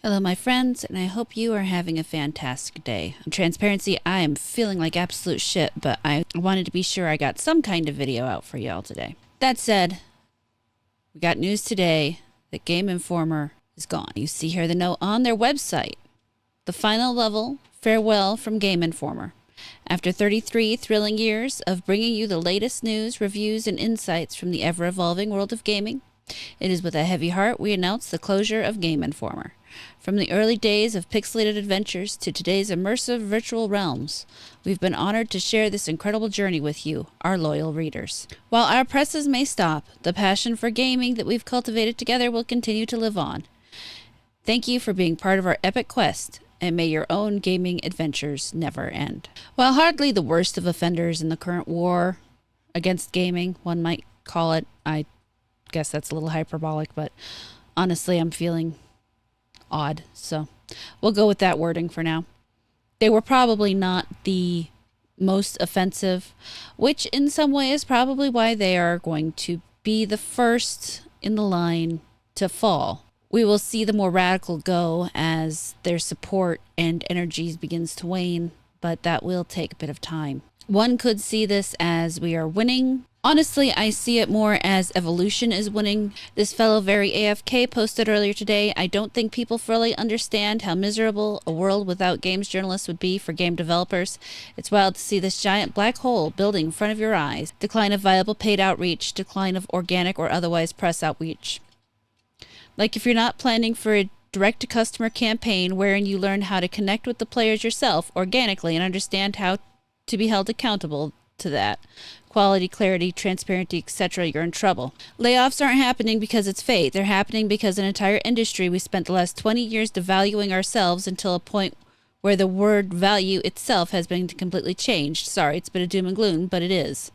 Hello, my friends, and I hope you are having a fantastic day. In transparency, I am feeling like absolute shit, but I wanted to be sure I got some kind of video out for y'all today. That said, we got news today that Game Informer is gone. You see here the note on their website. The final level, farewell from Game Informer. After 33 thrilling years of bringing you the latest news, reviews, and insights from the ever-evolving world of gaming, it is with a heavy heart we announce the closure of Game Informer. From the early days of pixelated adventures to today's immersive virtual realms, we've been honored to share this incredible journey with you, our loyal readers. While our presses may stop, the passion for gaming that we've cultivated together will continue to live on. Thank you for being part of our epic quest, and may your own gaming adventures never end. While hardly the worst of offenders in the current war against gaming, one might call it, I guess that's a little hyperbolic, but honestly, I'm feeling odd, so we'll go with that wording for now. They were probably not the most offensive, which in some way is probably why they are going to be the first in the line to fall. We will see the more radical go as their support and energies begins to wane, but that will take a bit of time. One could see this as we are winning. Honestly, I see it more as evolution is winning. This fellow very AFK posted earlier today, I don't think people fully understand how miserable a world without games journalists would be for game developers. It's wild to see this giant black hole building in front of your eyes. Decline of viable paid outreach, decline of organic or otherwise press outreach. Like if you're not planning for a direct-to-customer campaign wherein you learn how to connect with the players yourself organically and understand how to be held accountable to that. Quality, clarity, transparency, etc., you're in trouble. Layoffs aren't happening because it's fate. They're happening because an entire industry we spent the last 20 years devaluing ourselves until a point where the word value itself has been completely changed. Sorry, it's been a doom and gloom, but it is.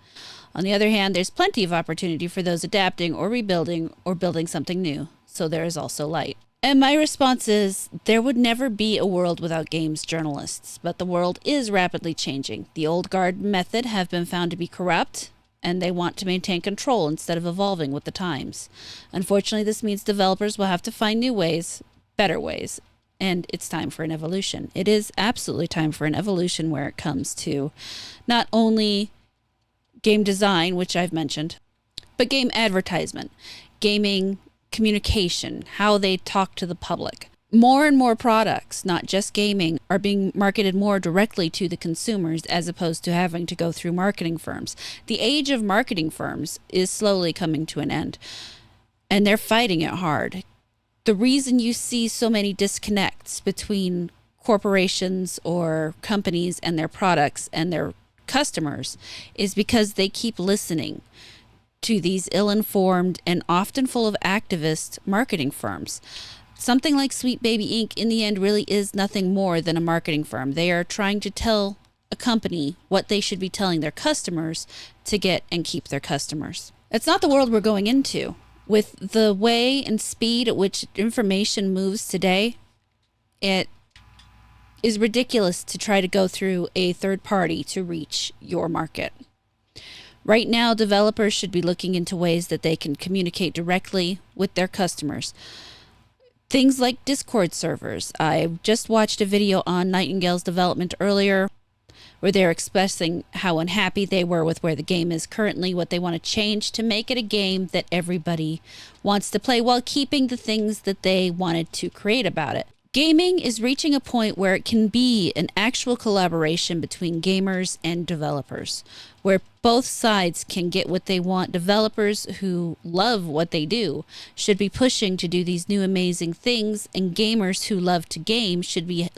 On the other hand, there's plenty of opportunity for those adapting or rebuilding or building something new. So there is also light. And my response is, there would never be a world without games journalists, but the world is rapidly changing. The old guard method have been found to be corrupt, and they want to maintain control instead of evolving with the times. Unfortunately, this means developers will have to find new ways, better ways, and it's time for an evolution. It is absolutely time for an evolution where it comes to not only game design, which I've mentioned, but game advertisement, gaming communication, how they talk to the public. More and more products, not just gaming, are being marketed more directly to the consumers as opposed to having to go through marketing firms. The age of marketing firms is slowly coming to an end, and they're fighting it hard. The reason you see so many disconnects between corporations or companies and their products and their customers is because they keep listening to these ill-informed and often full of activist marketing firms. Something like Sweet Baby Inc. in the end really is nothing more than a marketing firm. They are trying to tell a company what they should be telling their customers to get and keep their customers. It's not the world we're going into. With the way and speed at which information moves today, it is ridiculous to try to go through a third party to reach your market. Right now, developers should be looking into ways that they can communicate directly with their customers. Things like Discord servers. I just watched a video on Nightingale's development earlier where they're expressing how unhappy they were with where the game is currently, what they want to change to make it a game that everybody wants to play while keeping the things that they wanted to create about it. Gaming is reaching a point where it can be an actual collaboration between gamers and developers, where both sides can get what they want. Developers who love what they do should be pushing to do these new amazing things, and gamers who love to game should be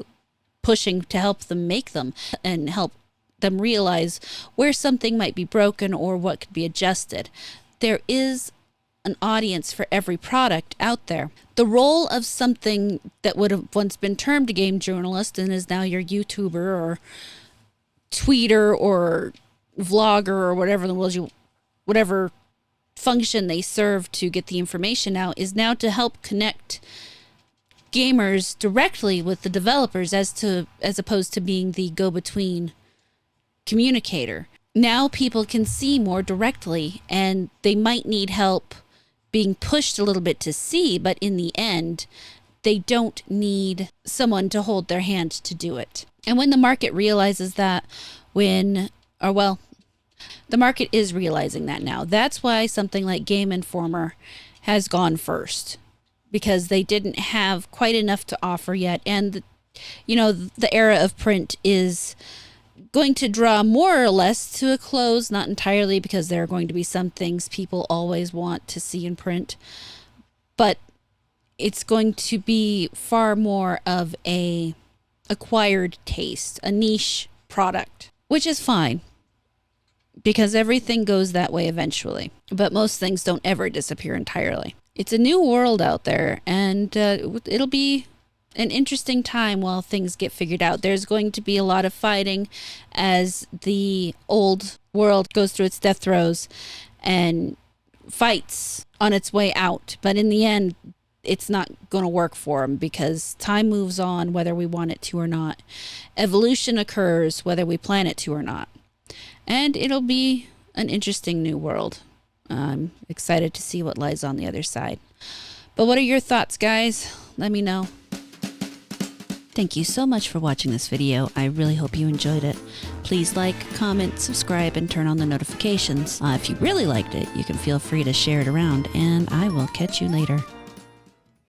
pushing to help them make them and help them realize where something might be broken or what could be adjusted. There is an audience for every product out there. The role of something that would have once been termed a game journalist and is now your YouTuber or tweeter or vlogger or whatever the was whatever function they serve to get the information out is now to help connect gamers directly with the developers as opposed to being the go-between communicator. Now people can see more directly, and they might need help being pushed a little bit to see, but in the end, they don't need someone to hold their hand to do it. And when the market realizes that, the market is realizing that now. That's why something like Game Informer has gone first, because they didn't have quite enough to offer yet. And, the era of print is going to draw more or less to a close, not entirely, because there are going to be some things people always want to see in print, but it's going to be far more of a acquired taste, a niche product, which is fine because everything goes that way eventually, but most things don't ever disappear entirely. It's a new world out there, and it'll be an interesting time while things get figured out. There's going to be a lot of fighting as the old world goes through its death throes and fights on its way out. But in the end, it's not going to work for them because time moves on whether we want it to or not. Evolution occurs whether we plan it to or not. And it'll be an interesting new world. I'm excited to see what lies on the other side. But what are your thoughts, guys? Let me know. Thank you so much for watching this video. I really hope you enjoyed it. Please like, comment, subscribe, and turn on the notifications. If you really liked it, you can feel free to share it around, and I will catch you later.